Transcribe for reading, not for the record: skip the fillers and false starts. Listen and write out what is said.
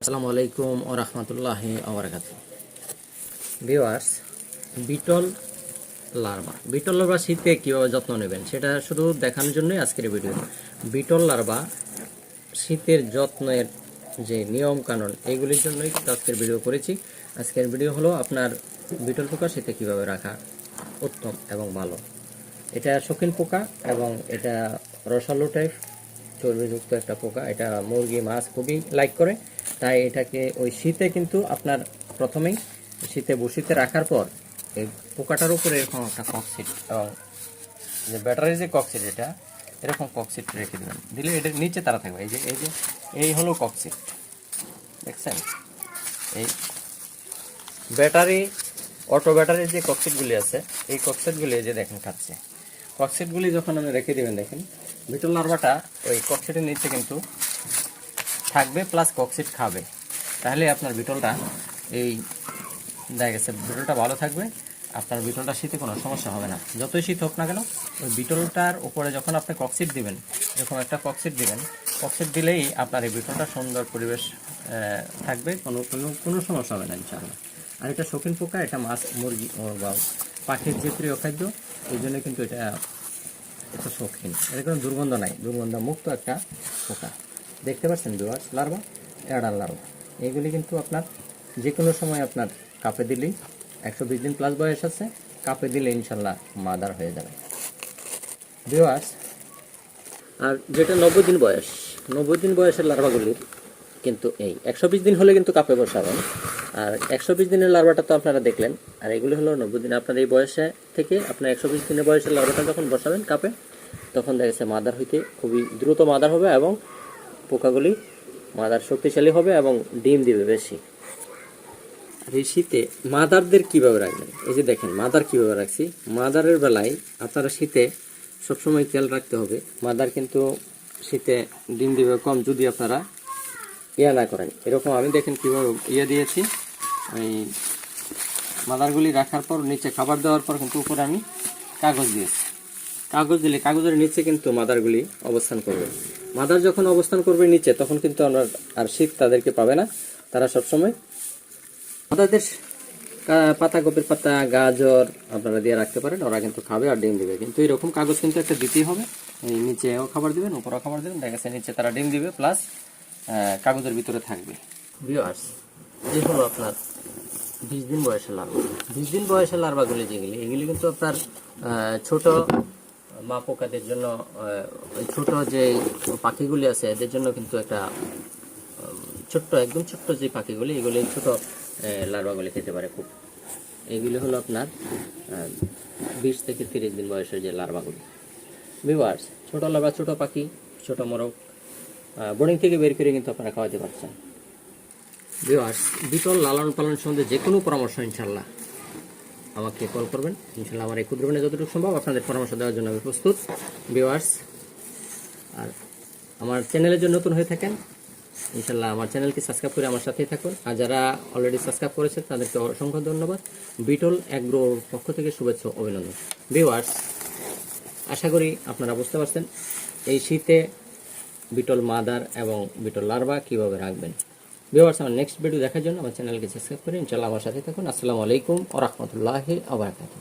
আসসালামু আলাইকুম ওয়া রাহমাতুল্লাহি ওয়া বারাকাতুহু। ভিউয়ার্স, বিটল লার্ভা শীতে কীভাবে যত্ন নেবেন সেটা শুধু দেখানোর জন্যই আজকের ভিডিও। বিটল লার্ভা শীতের যত্নের যে নিয়ম কানুন এইগুলির জন্যই আজকের ভিডিও করেছি। আজকের ভিডিও হলো আপনার বিটল পোকা শীতে কীভাবে রাখা উত্তম এবং ভালো। এটা শৌখিন পোকা এবং এটা রসালো টাইপ চর্বিযুক্ত একটা পোকা। এটা মুরগি মাছ খুবই লাইক করে, তাই এটাকে ওই শীতে কিন্তু আপনার প্রথমেই শীতে বসিতে রাখার পর এই পোকাটার উপরে এরকম একটা ককশিট এবং যে ব্যাটারি যে ককশিট এটা এরকম ককশিট রেখে দেবেন, দিলে এটার নিচে তারা থাকবে। এই হলো ককশিট, দেখছেন? এই ব্যাটারি অটো ব্যাটারির যে ককশিটগুলি আছে এই ককশিটগুলি যে দেখেন খাচ্ছে। ককশিটগুলি যখন আপনি রেখে দেবেন, দেখেন বিটল লার্ভাটা ওই ককশিটের নিচে কিন্তু থাকবে প্লাস ককশিট খাবে। তাহলে আপনার বিটলটা এই দেখা গেছে বিটলটা ভালো থাকবে, আপনার বিটলটা শীতে কোনো সমস্যা হবে না। যতই শীত হোক না কেন ওই বিটলটার উপরে যখন আপনি ককশিট দিবেন, যখন একটা ককশিট দিবেন, ককশিট দিলেই আপনার এই বিটলটা সুন্দর পরিবেশ থাকবে, কোনো সমস্যা হবে না ইনশাআল্লাহ। আর এটা শৌখিন পোকা, এটা মাছ মুরগি বা পাখির যে প্রিয় খাদ্য, এই জন্য কিন্তু এটা শৌখিন। এটা কোনো দুর্গন্ধ নাই, দুর্গন্ধ মুক্ত একটা পোকা। দেখতে পাচ্ছেন ভিউয়ার্স, লার্ভা, অ্যাডাল্ট লার্ভা এইগুলি কিন্তু আপনার যে কোনো সময় আপনার কাপে দিলেই 120 দিন প্লাস বয়স আছে, কাপে দিলে ইনশাল্লাহ মাদার হয়ে যাবে ভিউয়ার্স। আর যেটা 90 দিন বয়স, 90 দিন বয়সের লার্ভাগুলির কিন্তু এই 120 দিন হলে কিন্তু কাপে বসাবেন। আর 120 দিনের লার্ভাটা তো আপনারা দেখলেন, আর এগুলি হলো 90 দিন। আপনার এই বয়সে থেকে আপনার 120 দিনের বয়সের লার্ভাটা যখন বসাবেন কাপে, তখন দেখা যাচ্ছে মাদার হইতে খুবই দ্রুত মাদার হবে এবং পোকাগুলি মাদার শক্তিশালী হবে এবং ডিম দিবে বেশি। আর এই শীতে মাদারদের কীভাবে রাখবেন, এই যে দেখেন মাদার কীভাবে রাখছি। মাদারের বেলায় আপনারা শীতে সবসময় খেয়াল রাখতে হবে, মাদার কিন্তু শীতে ডিম দিবে কম যদি আপনারা না করেন। এরকম আমি দেখেন কীভাবে দিয়েছি। ওই মাদারগুলি রাখার পর নিচে খাবার দেওয়ার পর কিন্তু উপরে আমি কাগজ দিয়েছি। কাগজ দিলে কাগজের নিচে কিন্তু মাদারগুলি অবস্থান করবে। মাদার যখন অবস্থান করবে নিচে, তখন কিন্তু আমরা আর শীত তাদেরকে পাবে না। তারা সবসময় মাদারদের পাতাকপির পাতা, গাজর আপনারা দিয়ে রাখতে পারেন, ওরা কিন্তু খাবে আর ডিম দিবে। কিন্তু এরকম কাগজ কিন্তু একটা দিতেই হবে। এই নিচেও খাবার দিবেন, উপরেও খাবার দিবেন, দেখা যাচ্ছে নিচে তারা ডিম দিবে প্লাস কাগজের ভিতরে থাকবে। ভিউয়ার্স, এই হলো আপনার 20 দিন বয়সের লার্ভা। 20 দিন বয়সের লার্ভাগুলি যেগুলি, এগুলি কিন্তু আপনার ছোট মা পোকাদের জন্য, ছোট যে পাখিগুলি আছে এদের জন্য কিন্তু একটা ছোট্ট, একদম ছোট্ট যে পাখিগুলি, এগুলি ছোট লার্ভাগুলি খেতে পারে খুব। এগুলি হলো আপনার 20 থেকে 30 দিন বয়সের যে লার্ভাগুলি। ভিউয়ার্স, ছোট লার্ভা, ছোট পাখি, ছোট মোরগ বোর্ডিং থেকে বের করে কিন্তু আপনারা খাওয়াতে পারছেন। ভিউয়ার্স, বিটল লালন পালন সম্বন্ধে যে কোনো পরামর্শ ইনশাল্লাহ আমাকে কল করবেন। ইনশাল্লাহ আমার এই ক্ষুদ্রবেণে যতটুকু সম্ভব আপনাদের পরামর্শ দেওয়ার জন্য আমি প্রস্তুত ভিউয়ার্স। আর আমার চ্যানেলের জন্য নতুন হয়ে থাকেন, ইনশাল্লাহ আমার চ্যানেলকে সাবস্ক্রাইব করে আমার সাথেই থাকুন। আর যারা অলরেডি সাবস্ক্রাইব করেছে তাদেরকে অসংখ্য ধন্যবাদ। বিটল অ্যাগ্রোর পক্ষ থেকে শুভেচ্ছা অভিনন্দন। ভিউয়ার্স, আশা করি আপনারা বুঝতে পারছেন এই শীতে বিটল মাদার এবং বিটল লার্ভা কীভাবে রাখবেন। ভিউয়ার্স, আমার নেক্সট ভিডিও দেখার জন্য আমার চ্যানেলকে সাবস্ক্রাইব করে ইনশাআল্লাহ আমার সাথে থাকুন। আসসালামু আলাইকুম ওয়া রাহমাতুল্লাহি ওয়া বারাকাতুহু।